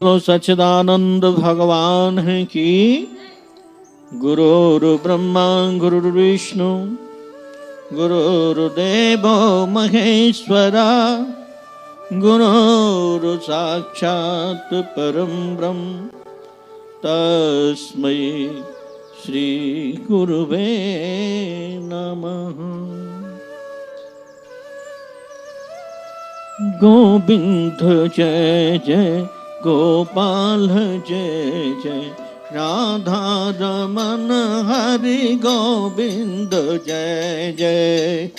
तो सच्चिदानंद भगवान है कि गुरुर् ब्रह्मा गुरुर्विष्णु गुरुर्देवो महेश्वरा गुरुर् साक्षात् परं ब्रह्म तस्मै श्री गुरुवे नमः। गोविंद जय जय गोपाल जय जय राधा रमन हरि गोविंद जय जय।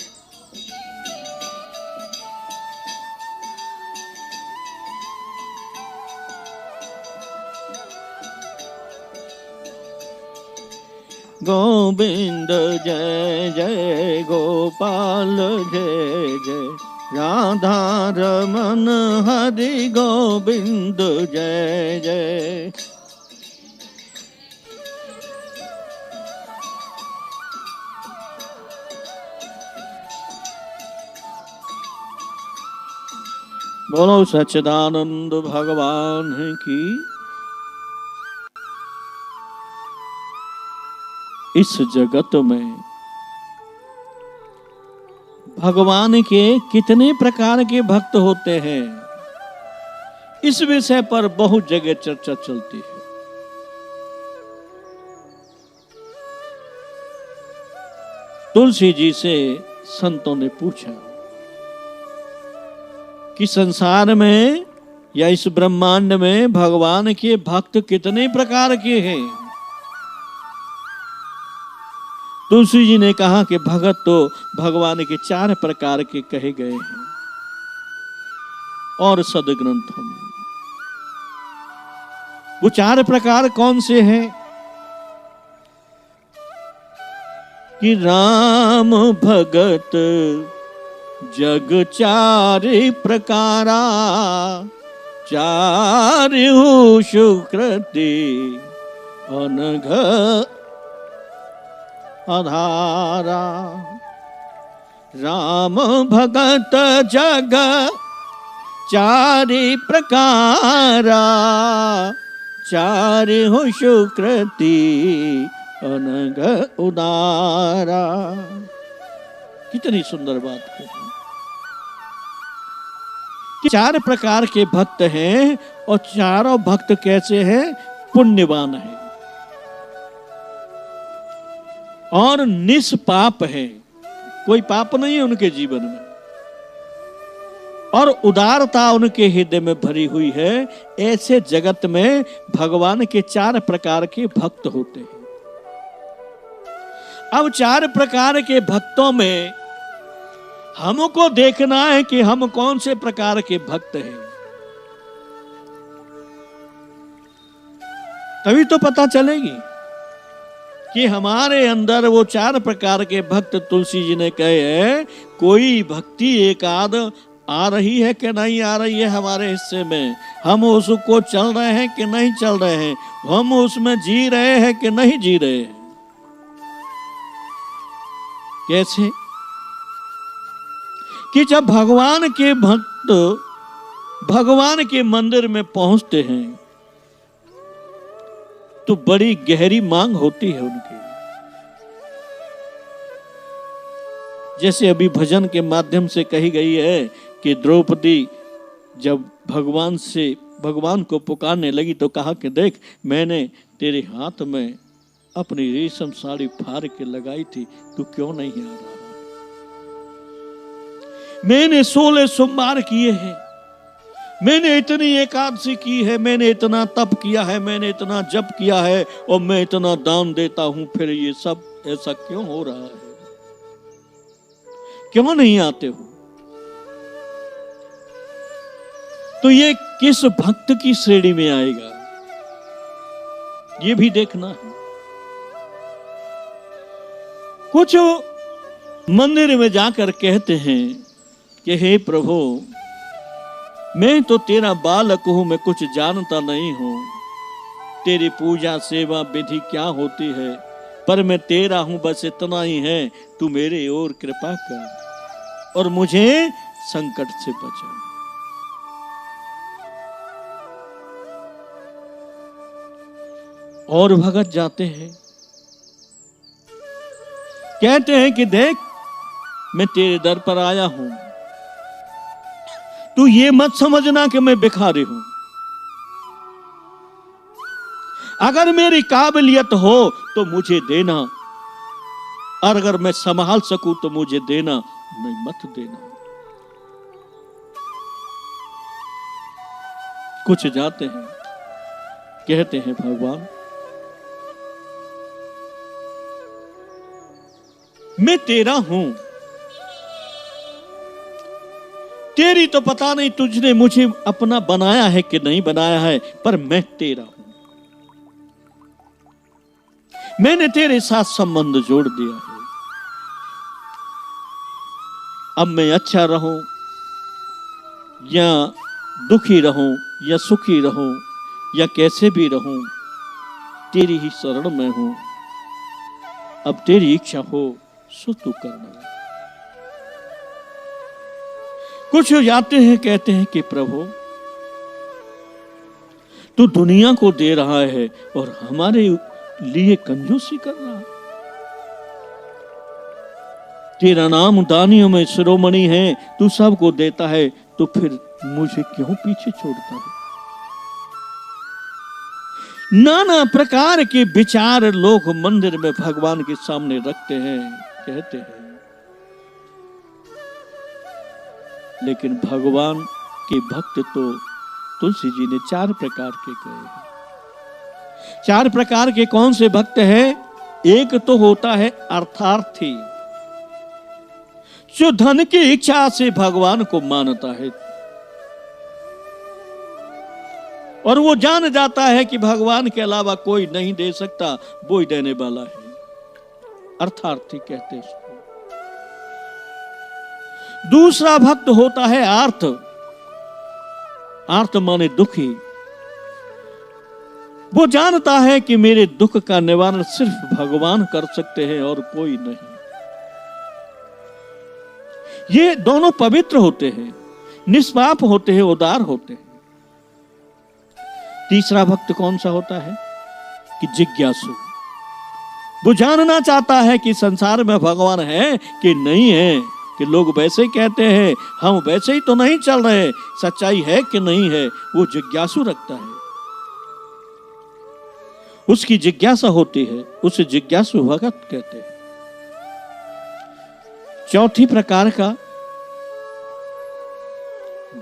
गोविंद जय जय गोपाल जय जय राधा रमन हरि गोविंद जय जय। बोलो सच्चिदानंद भगवान की। इस जगत में भगवान के कितने प्रकार के भक्त होते हैं, इस विषय पर बहुत जगह चर्चा चलती है। तुलसी जी से संतों ने पूछा कि संसार में या इस ब्रह्मांड में भगवान के भक्त कितने प्रकार के हैं। तुलसी जी ने कहा कि भगत तो भगवान के 4 प्रकार के कहे गए हैं और सदग्रंथों में। वो 4 प्रकार कौन से हैं? कि राम भगत जग 4 प्रकारा, 4 सुकृति अनघ आधारा। राम भगत जग 4 प्रकारा, 4 सुकृति अनघ उदारा। कितनी सुंदर बात है कि 4 प्रकार के भक्त हैं और चारों भक्त कैसे हैं? पुण्यवान हैं और निष्पाप है, कोई पाप नहीं है उनके जीवन में, और उदारता उनके हृदय में भरी हुई है। ऐसे जगत में भगवान के 4 प्रकार के भक्त होते हैं। अब 4 प्रकार के भक्तों में हमको देखना है कि हम कौन से प्रकार के भक्त हैं, तभी तो पता चलेगी कि हमारे अंदर वो 4 प्रकार के भक्त तुलसी जी ने कहे हैं। कोई भक्ति एक आध आ रही है कि नहीं आ रही है हमारे हिस्से में, हम उसको चल रहे हैं कि नहीं चल रहे हैं, हम उसमें जी रहे हैं कि नहीं जी रहे हैं। कैसे? कि जब भगवान के भक्त भगवान के मंदिर में पहुंचते हैं तो बड़ी गहरी मांग होती है उनकी। जैसे अभी भजन के माध्यम से कही गई है कि द्रौपदी जब भगवान को पुकारने लगी तो कहा कि देख, मैंने तेरे हाथ में अपनी रेशम साड़ी फाड़ के लगाई थी, तू क्यों नहीं आ रहा? मैंने 16 सोमवार किए हैं, मैंने इतनी एकादशी की है, मैंने इतना तप किया है, मैंने इतना जप किया है और मैं इतना दान देता हूं, फिर ये सब ऐसा क्यों हो रहा है? क्यों नहीं आते हो? तो ये किस भक्त की श्रेणी में आएगा, ये भी देखना है। कुछ मंदिर में जाकर कहते हैं कि हे प्रभु, मैं तो तेरा बालक हूं, मैं कुछ जानता नहीं हूं, तेरी पूजा सेवा विधि क्या होती है, पर मैं तेरा हूं, बस इतना ही है। तू मेरे ओर कृपा कर और मुझे संकट से बचा। और भगत जाते हैं, कहते हैं कि देख मैं तेरे दर पर आया हूं, तू ये मत समझना कि मैं भिखारी हूं। अगर मेरी काबिलियत हो तो मुझे देना, और अगर मैं संभाल सकूं तो मुझे देना, नहीं मत देना। कुछ जाते हैं, कहते हैं भगवान मैं तेरा हूं, तेरी तो पता नहीं तुझने मुझे अपना बनाया है कि नहीं बनाया है, पर मैं तेरा हूं। मैंने तेरे साथ संबंध जोड़ दिया है। अब मैं अच्छा रहूं या दुखी रहूं या सुखी रहूं या कैसे भी रहूं, तेरी ही शरण में हूं। अब तेरी इच्छा हो सो तू करना। कुछ जाते हैं, कहते हैं कि प्रभु तू दुनिया को दे रहा है और हमारे लिए कंजूसी कर रहा है। तेरा नाम दानियों में शिरोमणि है, तू सबको देता है, तो फिर मुझे क्यों पीछे छोड़ता है। नाना प्रकार के विचार लोग मंदिर में भगवान के सामने रखते हैं, कहते हैं, लेकिन भगवान के भक्त तो तुलसी जी ने 4 प्रकार के कहे हैं। 4 प्रकार के कौन से भक्त हैं? एक तो होता है अर्थार्थी, जो धन की इच्छा से भगवान को मानता है और वो जान जाता है कि भगवान के अलावा कोई नहीं दे सकता, वो ही देने वाला है। अर्थार्थी कहते हैं उसको। दूसरा भक्त होता है आर्त। आर्त माने दुखी। वो जानता है कि मेरे दुख का निवारण सिर्फ भगवान कर सकते हैं और कोई नहीं। ये दोनों पवित्र होते हैं, निष्पाप होते हैं, उदार होते हैं। तीसरा भक्त कौन सा होता है? कि जिज्ञासु। वो जानना चाहता है कि संसार में भगवान है कि नहीं है, कि लोग वैसे ही कहते हैं, हम वैसे ही तो नहीं चल रहे, सच्चाई है कि नहीं है। वो जिज्ञासु रखता है, उसकी जिज्ञासा होती है, उसे जिज्ञासु भगत कहते हैं। चौथी प्रकार का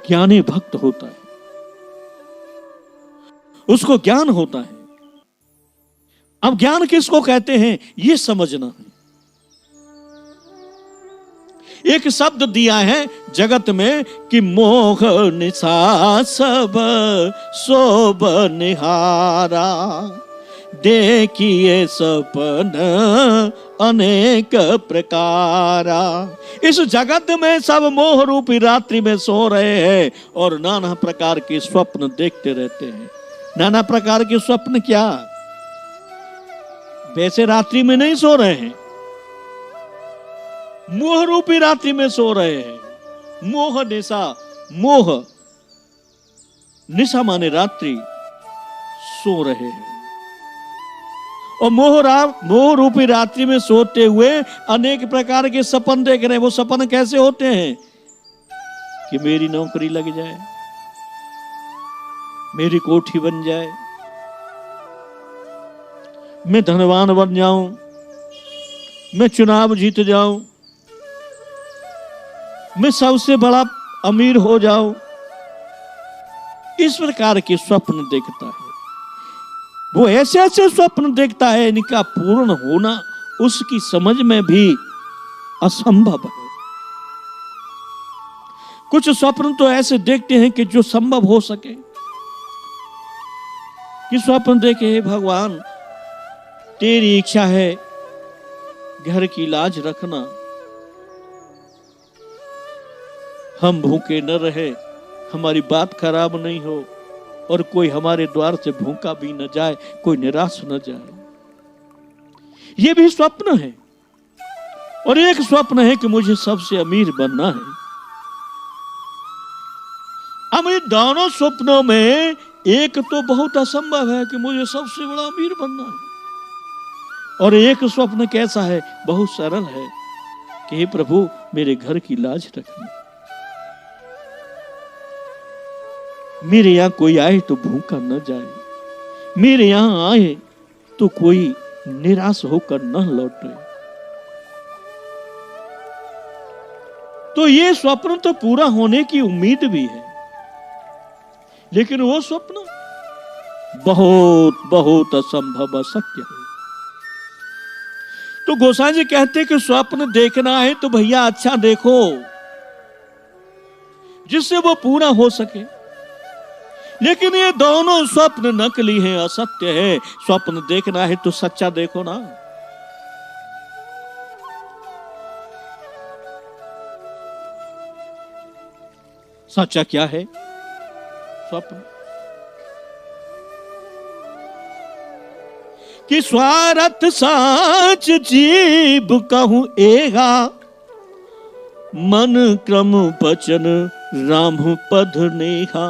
ज्ञानी भक्त होता है, उसको ज्ञान होता है। अब ज्ञान किसको कहते हैं ये समझना है। एक शब्द दिया है जगत में कि मोह निशा सब शोभ निहारा, देखिए सपन अनेक प्रकारा। इस जगत में सब मोह रूपी रात्रि में सो रहे हैं और नाना प्रकार के स्वप्न देखते रहते हैं। नाना प्रकार के स्वप्न क्या? वैसे रात्रि में नहीं सो रहे हैं, मोह रूपी रात्रि में सो रहे हैं। मोह निशा, मोह निशा माने रात्रि, सो रहे हैं और मोह रूपी रात्रि में सोते हुए अनेक प्रकार के सपन देख रहे हैं। वो सपन कैसे होते हैं? कि मेरी नौकरी लग जाए, मेरी कोठी बन जाए, मैं धनवान बन जाऊं, मैं चुनाव जीत जाऊं, मैं सबसे बड़ा अमीर हो जाऊं। इस प्रकार के स्वप्न देखता है। वो ऐसे ऐसे स्वप्न देखता है, इनका पूर्ण होना उसकी समझ में भी असंभव है। कुछ स्वप्न तो ऐसे देखते हैं कि जो संभव हो सके। कि स्वप्न देखे, भगवान तेरी इच्छा है घर की लाज रखना, हम भूखे न रहे, हमारी बात खराब नहीं हो और कोई हमारे द्वार से भूखा भी न जाए, कोई निराश न जाए। ये भी स्वप्न है। और एक स्वप्न है कि मुझे सबसे अमीर बनना है। अब इन दोनों स्वप्नों में एक तो बहुत असंभव है कि मुझे सबसे बड़ा अमीर बनना है, और एक स्वप्न कैसा है, बहुत सरल है कि हे प्रभु मेरे घर की लाज रखना, मेरे यहां कोई आए तो भूखा न जाए, मेरे यहां आए तो कोई निराश होकर न लौटे। तो ये स्वप्न तो पूरा होने की उम्मीद भी है, लेकिन वो स्वप्न बहुत बहुत असंभव असत्य है। तो गोसाई जी कहते कि स्वप्न देखना है तो भैया अच्छा देखो, जिससे वो पूरा हो सके। लेकिन ये दोनों स्वप्न नकली हैं, असत्य है। स्वप्न देखना है तो सच्चा देखो ना। सच्चा क्या है? स्वप्न कि स्वार्थ साच जीव कहूं एगा, मन क्रम बचन राम पद नेहा।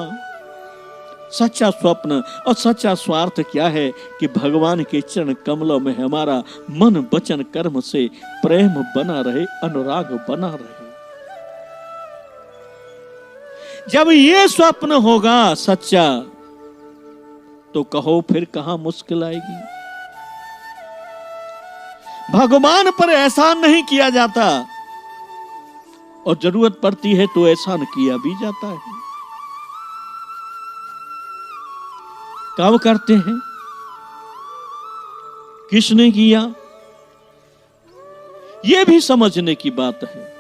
सच्चा स्वप्न और सच्चा स्वार्थ क्या है कि भगवान के चरण कमलों में हमारा मन वचन कर्म से प्रेम बना रहे, अनुराग बना रहे। जब ये स्वप्न होगा सच्चा, तो कहो फिर कहां मुश्किल आएगी। भगवान पर एहसान नहीं किया जाता, और जरूरत पड़ती है तो एहसान किया भी जाता है। कब करते हैं, किसने किया, यह भी समझने की बात है।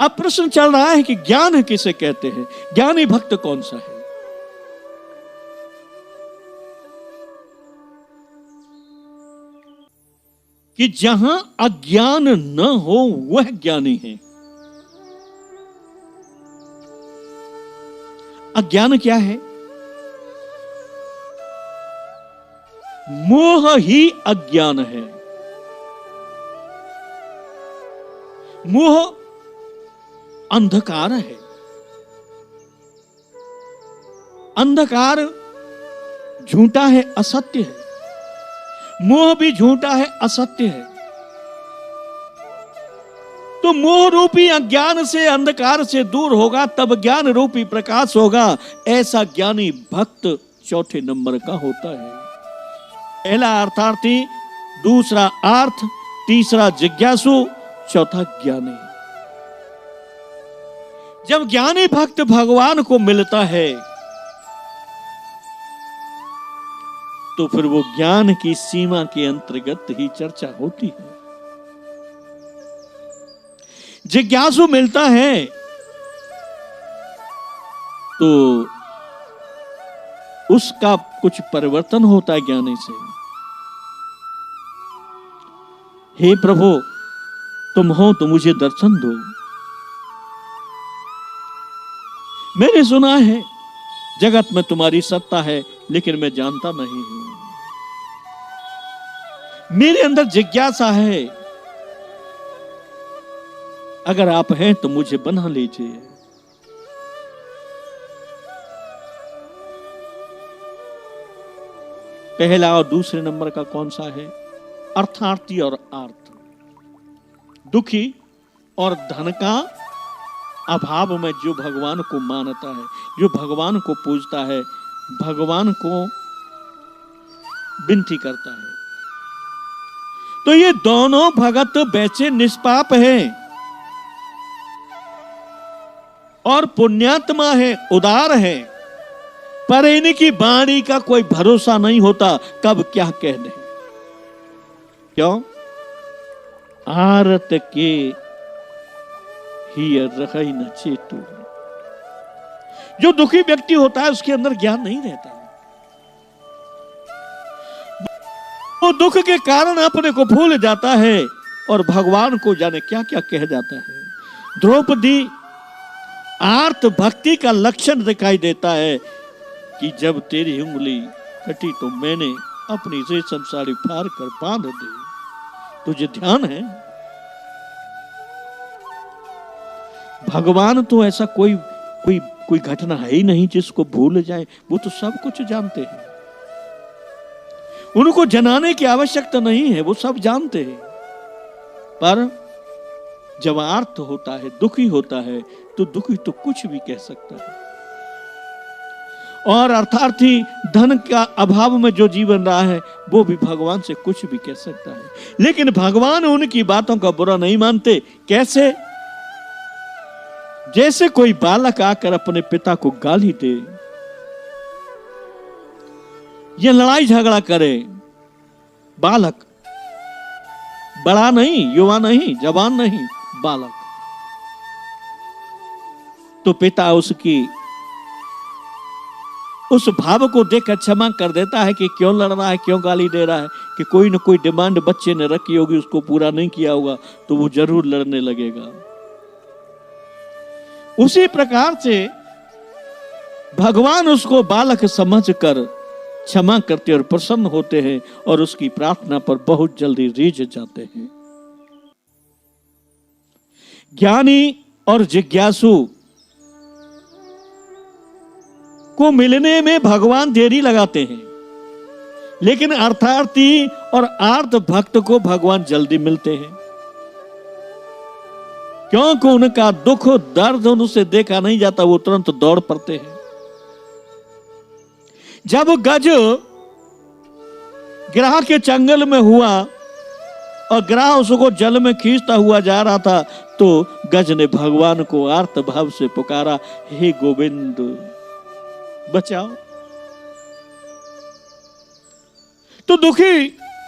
अब प्रश्न चल रहा है कि ज्ञान किसे कहते हैं, ज्ञानी भक्त कौन सा है। कि जहां अज्ञान न हो वह ज्ञानी है। अज्ञान क्या है? मोह ही अज्ञान है। मोह अंधकार है। अंधकार झूठा है, असत्य है। मोह भी झूठा है, असत्य है। तो मोह रूपी अज्ञान से, अंधकार से दूर होगा तब ज्ञान रूपी प्रकाश होगा। ऐसा ज्ञानी भक्त चौथे नंबर का होता है। पहला अर्थार्थी, दूसरा अर्थ, तीसरा जिज्ञासु, चौथा ज्ञानी। जब ज्ञानी भक्त भगवान को मिलता है तो फिर वो ज्ञान की सीमा के अंतर्गत ही चर्चा होती है। जिज्ञासु मिलता है तो उसका कुछ परिवर्तन होता है ज्ञानी से। हे प्रभु तुम हो तो मुझे दर्शन दो। मैंने सुना है जगत में तुम्हारी सत्ता है, लेकिन मैं जानता नहीं हूं। मेरे अंदर जिज्ञासा है, अगर आप हैं तो मुझे बना लीजिए। पहला और दूसरे नंबर का कौन सा है? अर्थार्थी और आर्थ। दुखी और धन का अभाव में जो भगवान को मानता है, जो भगवान को पूजता है, भगवान को विनती करता है, तो ये दोनों भगत वैसे निष्पाप हैं और पुण्यात्मा है, उदार है, पर इनकी वाणी का कोई भरोसा नहीं होता, कब क्या कह दे। क्यों? आरत के ही रखई न चेतु। जो दुखी व्यक्ति होता है उसके अंदर ज्ञान नहीं रहता। वो दुख के कारण अपने को भूल जाता है और भगवान को जाने क्या क्या कह जाता है। द्रौपदी आर्त भक्ति का लक्षण दिखाई देता है कि जब तेरी उंगली कटी तो मैंने अपनी रेशम साड़ी फाड़ कर बांध दी। तुझे ध्यान है? भगवान तो ऐसा कोई कोई घटना है ही नहीं जिसको भूल जाए। वो तो सब कुछ जानते हैं, उनको जनाने की आवश्यकता नहीं है, वो सब जानते हैं। पर जब आर्त होता है, दुखी होता है, तो दुखी तो कुछ भी कह सकता है। और अर्थार्थी धन का अभाव में जो जीवन रहा है, वो भी भगवान से कुछ भी कह सकता है। लेकिन भगवान उनकी बातों का बुरा नहीं मानते। कैसे? जैसे कोई बालक आकर अपने पिता को गाली दे या लड़ाई झगड़ा करे, बालक, बड़ा नहीं, युवा नहीं, जवान नहीं, बालक, तो पिता उसकी उस भाव को देखकर क्षमा कर देता है कि क्यों लड़ रहा है, क्यों गाली दे रहा है, कि कोई न कोई डिमांड बच्चे ने रखी होगी, उसको पूरा नहीं किया होगा, तो वो जरूर लड़ने लगेगा। उसी प्रकार से भगवान उसको बालक समझकर क्षमा करते और प्रसन्न होते हैं और उसकी प्रार्थना पर बहुत जल्दी रीझ जाते हैं। ज्ञानी और जिज्ञासु को मिलने में भगवान देरी लगाते हैं, लेकिन अर्थार्थी और आर्त भक्त को भगवान जल्दी मिलते हैं, क्योंकि उनका दुख दर्द उनसे देखा नहीं जाता, वो तुरंत दौड़ पड़ते हैं। जब गज ग्राह के चंगल में हुआ और ग्राह उसको जल में खींचता हुआ जा रहा था, तो गज ने भगवान को आर्त भाव से पुकारा, हे गोविंद बचाओ। तो दुखी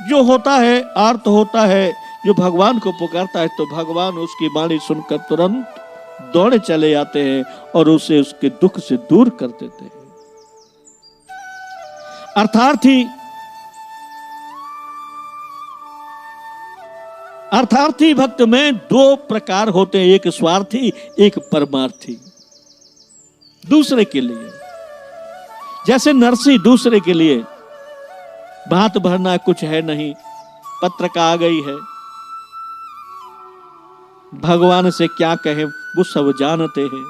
जो होता है, आर्त होता है, जो भगवान को पुकारता है, तो भगवान उसकी वाणी सुनकर तुरंत दौड़े चले आते हैं और उसे उसके दुख से दूर कर देते हैं। अर्थार्थी भक्त में दो प्रकार होते हैं, एक स्वार्थी, एक परमार्थी। दूसरे के लिए, जैसे नरसी दूसरे के लिए, भात भरना कुछ है नहीं, पत्रिका आ गई है, भगवान से क्या कहे, वो सब जानते हैं,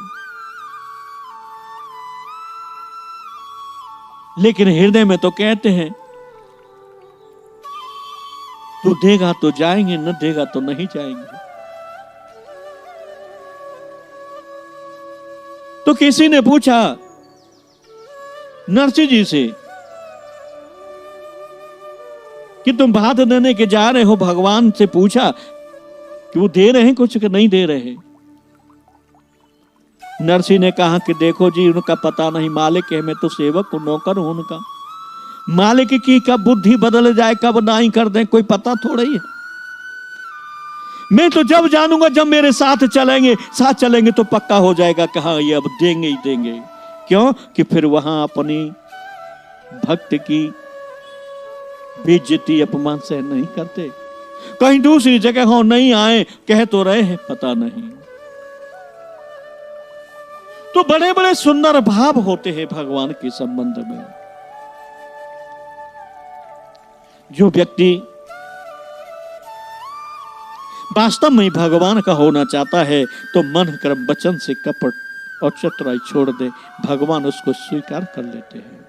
लेकिन हृदय में तो कहते हैं तू देगा तो जाएंगे, न देगा तो नहीं जाएंगे। तो किसी ने पूछा नरसिंह जी से कि तुम भात देने के जा रहे हो, भगवान से पूछा कि वो दे रहे हैं कुछ कि नहीं दे रहे। नरसिंह ने कहा कि देखो जी, उनका पता नहीं, मालिक है, मैं तो सेवक हूं, नौकर हूं उनका। मालिक की कब बुद्धि बदल जाए, कब नहीं कर दें, कोई पता थोड़ा ही है। मैं तो जब जानूंगा, जब मेरे साथ चलेंगे तो पक्का हो जाएगा कि हाँ ये अब देंगे ही देंगे। क्यों? कि फिर वहां अपनी भक्त की बेइज्जती अपमान सहन नहीं करते। कहीं दूसरी जगह हो नहीं आए, कह तो रहे हैं, पता नहीं। तो बड़े बड़े सुंदर भाव होते हैं भगवान के संबंध में। जो व्यक्ति वास्तव में भगवान का होना चाहता है, तो मन कर्म वचन से कपट और चतुराई छोड़ दे, भगवान उसको स्वीकार कर लेते हैं।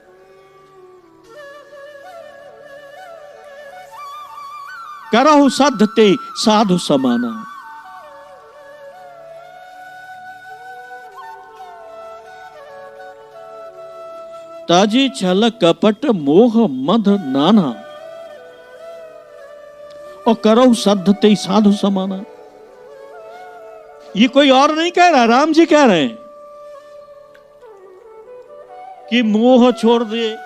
करहु साध ते साधु समाना। ताजी छल कपट मोह मद नाना, और करो सद्धते साधु समाना। ये कोई और नहीं कह रहा, राम जी कह रहे हैं कि मोह छोड़ दे,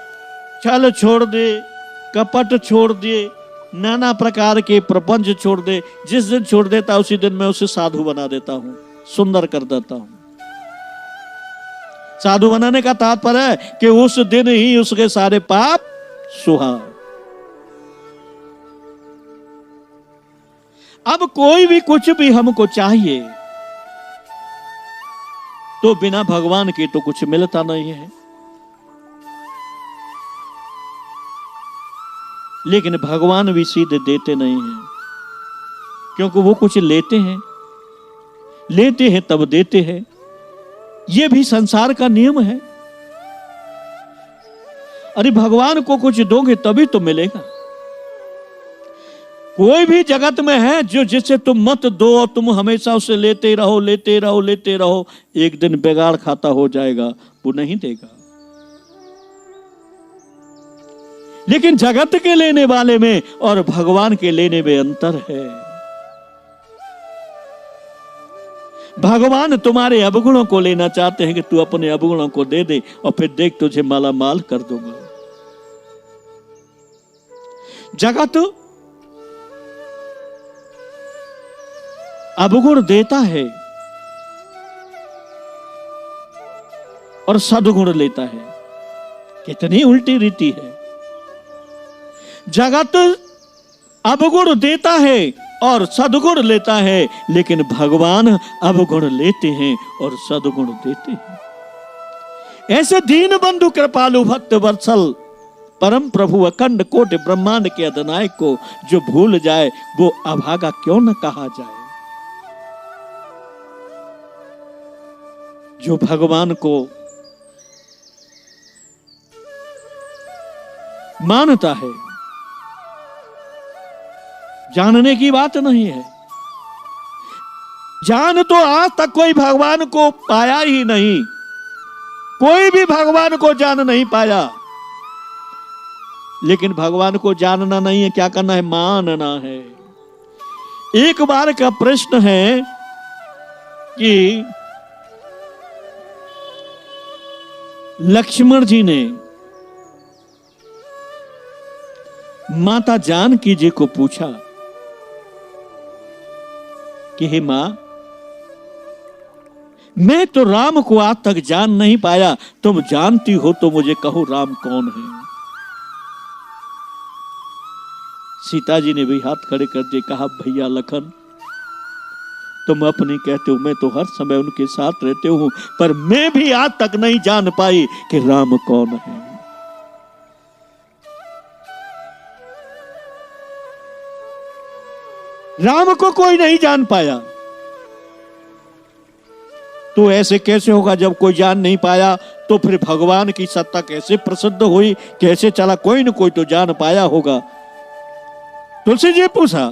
छल छोड़ दे, कपट छोड़ दे, नाना प्रकार के प्रपंच छोड़ दे। जिस दिन छोड़ देता उसी दिन मैं उसे साधु बना देता हूं, सुंदर कर देता हूं। साधु बनाने का तात्पर्य है कि उस दिन ही उसके सारे पाप सुहा। अब कोई भी कुछ भी हमको चाहिए, तो बिना भगवान के तो कुछ मिलता नहीं है। लेकिन भगवान भी सीधे देते नहीं हैं, क्योंकि वो कुछ लेते हैं तब देते हैं। ये भी संसार का नियम है। अरे भगवान को कुछ दोगे तभी तो मिलेगा। कोई भी जगत में है जो जिसे तुम मत दो और तुम हमेशा उसे लेते रहो लेते रहो लेते रहो, एक दिन बिगाड़ खाता हो जाएगा, वो नहीं देगा। लेकिन जगत के लेने वाले में और भगवान के लेने में अंतर है। भगवान तुम्हारे अवगुणों को लेना चाहते हैं कि तू अपने अवगुणों को दे दे और फिर देख तुझे माला माल कर दूंगा। जगत अवगुण देता है और सद्गुण लेता है। कितनी उल्टी रीति है। जगत अवगुण देता है और सद्गुण लेता है, लेकिन भगवान अवगुण लेते हैं और सद्गुण देते हैं। ऐसे दीन बंधु कृपालु भक्त वत्सल परम प्रभु अखंड कोटि ब्रह्मांड के अधिनायक को जो भूल जाए वो अभागा क्यों न कहा जाए। जो भगवान को मानता है, जानने की बात नहीं है। जान तो आज तक कोई भगवान को पाया ही नहीं, कोई भी भगवान को जान नहीं पाया। लेकिन भगवान को जानना नहीं है, क्या करना है? मानना है। एक बार का प्रश्न है कि लक्ष्मण जी ने माता जानकी जी को पूछा कि हे मां, मैं तो राम को आज तक जान नहीं पाया, तुम जानती हो तो मुझे कहो राम कौन है। सीता जी ने भी हाथ खड़े कर दिए, कहा भैया लखन, तुम अपनी कहते हो, मैं तो हर समय उनके साथ रहते हूं, पर मैं भी आज तक नहीं जान पाई कि राम कौन है। राम को कोई नहीं जान पाया। तो ऐसे कैसे होगा? जब कोई जान नहीं पाया तो फिर भगवान की सत्ता कैसे प्रसिद्ध हुई, कैसे चला? कोई न कोई तो जान पाया होगा। तुलसी जी पूछा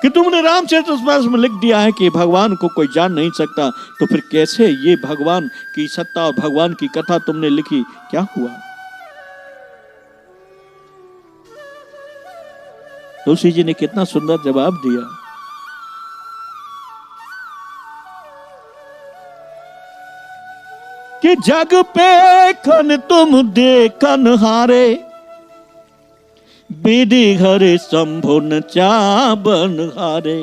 कि तुमने रामचरितमानस में लिख दिया है कि भगवान को कोई जान नहीं सकता, तो फिर कैसे ये भगवान की सत्ता और भगवान की कथा तुमने लिखी, क्या हुआ? तुलसी जी ने कितना सुंदर जवाब दिया कि जग पे खन तुम देखन हारे, विधि घरे शंभु न चाबन हारे।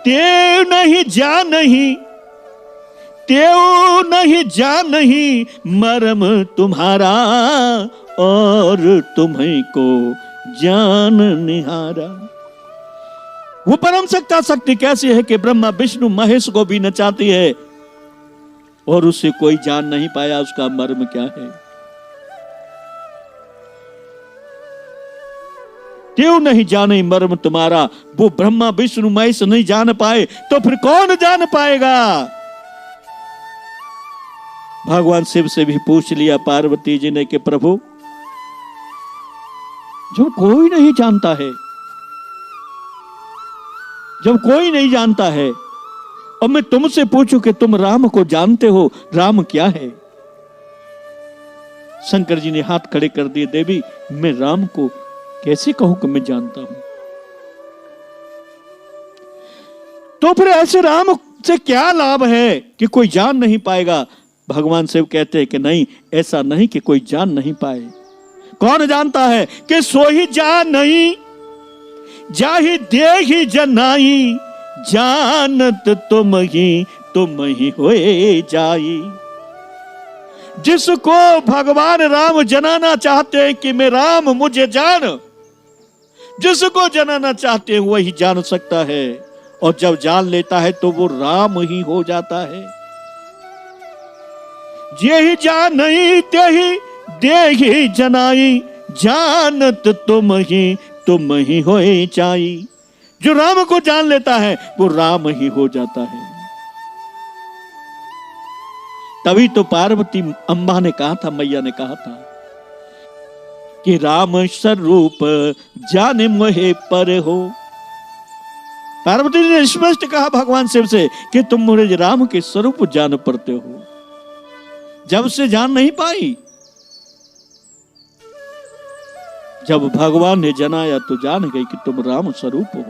तेव नहीं जानही, तेव नहीं जानही मरम तुम्हारा, और तुम्हें को जान निहारा। वो परम सत्ता शक्ति कैसी है कि ब्रह्मा विष्णु महेश को भी नचाती है और उसे कोई जान नहीं पाया, उसका मर्म क्या है। क्यों नहीं जाने मर्म तुम्हारा, वो ब्रह्मा विष्णु महेश नहीं जान पाए तो फिर कौन जान पाएगा। भगवान शिव से भी पूछ लिया पार्वती जी ने कि प्रभु, जो कोई नहीं जानता है, जब कोई नहीं जानता है और मैं तुमसे पूछूं कि तुम राम को जानते हो, राम क्या है। शंकर जी ने हाथ खड़े कर दिए, देवी मैं राम को कैसे कहूं कि मैं जानता हूं। तो फिर ऐसे राम से क्या लाभ है कि कोई जान नहीं पाएगा। भगवान शिव कहते हैं कि नहीं, ऐसा नहीं कि कोई जान नहीं पाए। कौन जानता है कि सो ही जान नहीं, जाहि देहि जनाई, जानत तुम ही होए जाई। जिसको भगवान राम जनाना चाहते हैं कि मैं राम मुझे जान, जिसको जनाना चाहते हैं वही जान सकता है, और जब जान लेता है तो वो राम ही हो जाता है। जे ही जान नहीं ते ही देहि जनाई, जानत तुम ही होए जाई। जो राम को जान लेता है वो राम ही हो जाता है। तभी तो पार्वती अम्बा ने कहा था, मैया ने कहा था कि राम स्वरूप जाने मोहे पर हो। पार्वती ने स्पष्ट कहा भगवान शिव से कि तुम मुझे राम के स्वरूप जान पड़ते हो। जब से जान नहीं पाई, जब भगवान ने जनाया तो जान गई कि तुम राम स्वरूप हो।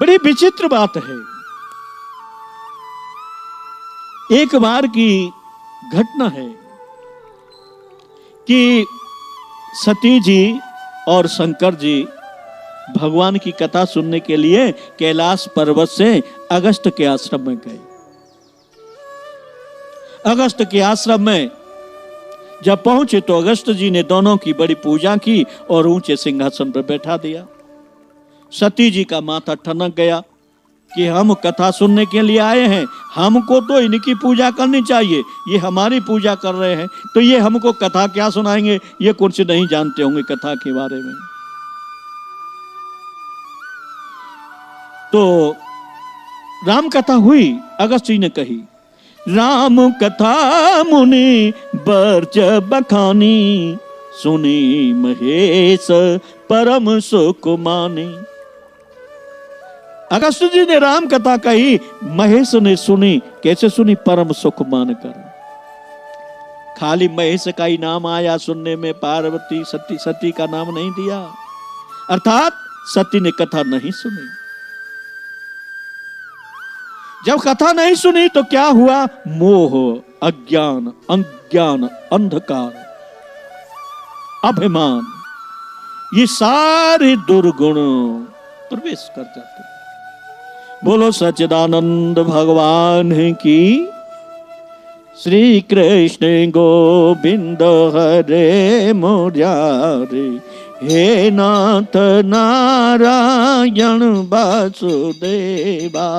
बड़ी विचित्र बात है। एक बार की घटना है कि सती जी और शंकर जी भगवान की कथा सुनने के लिए कैलाश पर्वत से अगस्त के आश्रम में गए। अगस्त के आश्रम में जब पहुंचे तो अगस्त जी ने दोनों की बड़ी पूजा की और ऊंचे सिंहासन पर बैठा दिया। सती जी का माथा ठनक गया कि हम कथा सुनने के लिए आए हैं, हमको तो इनकी पूजा करनी चाहिए, ये हमारी पूजा कर रहे हैं तो ये हमको कथा क्या सुनाएंगे, ये कुछ नहीं जानते होंगे कथा के बारे में। तो राम कथा हुई। अगस्त जी ने कही, राम कथा मुनि बर्ज बखानी, सुनी महेश परम सुख मानी। अगस्त जी ने राम कथा कही, महेश ने सुनी। कैसे सुनी? परम सुख मानकर। खाली महेश का ही नाम आया सुनने में, पार्वती सती का नाम नहीं दिया, अर्थात सती ने कथा नहीं सुनी। जब कथा नहीं सुनी तो क्या हुआ? मोह, अज्ञान, अंधकार, अभिमान, ये सारे दुर्गुण प्रवेश कर जाते हैं। बोलो सच्चिदानंद भगवान की। श्री कृष्ण गोविंद हरे मुरारे, हे नाथ नारायण वासुदेवा।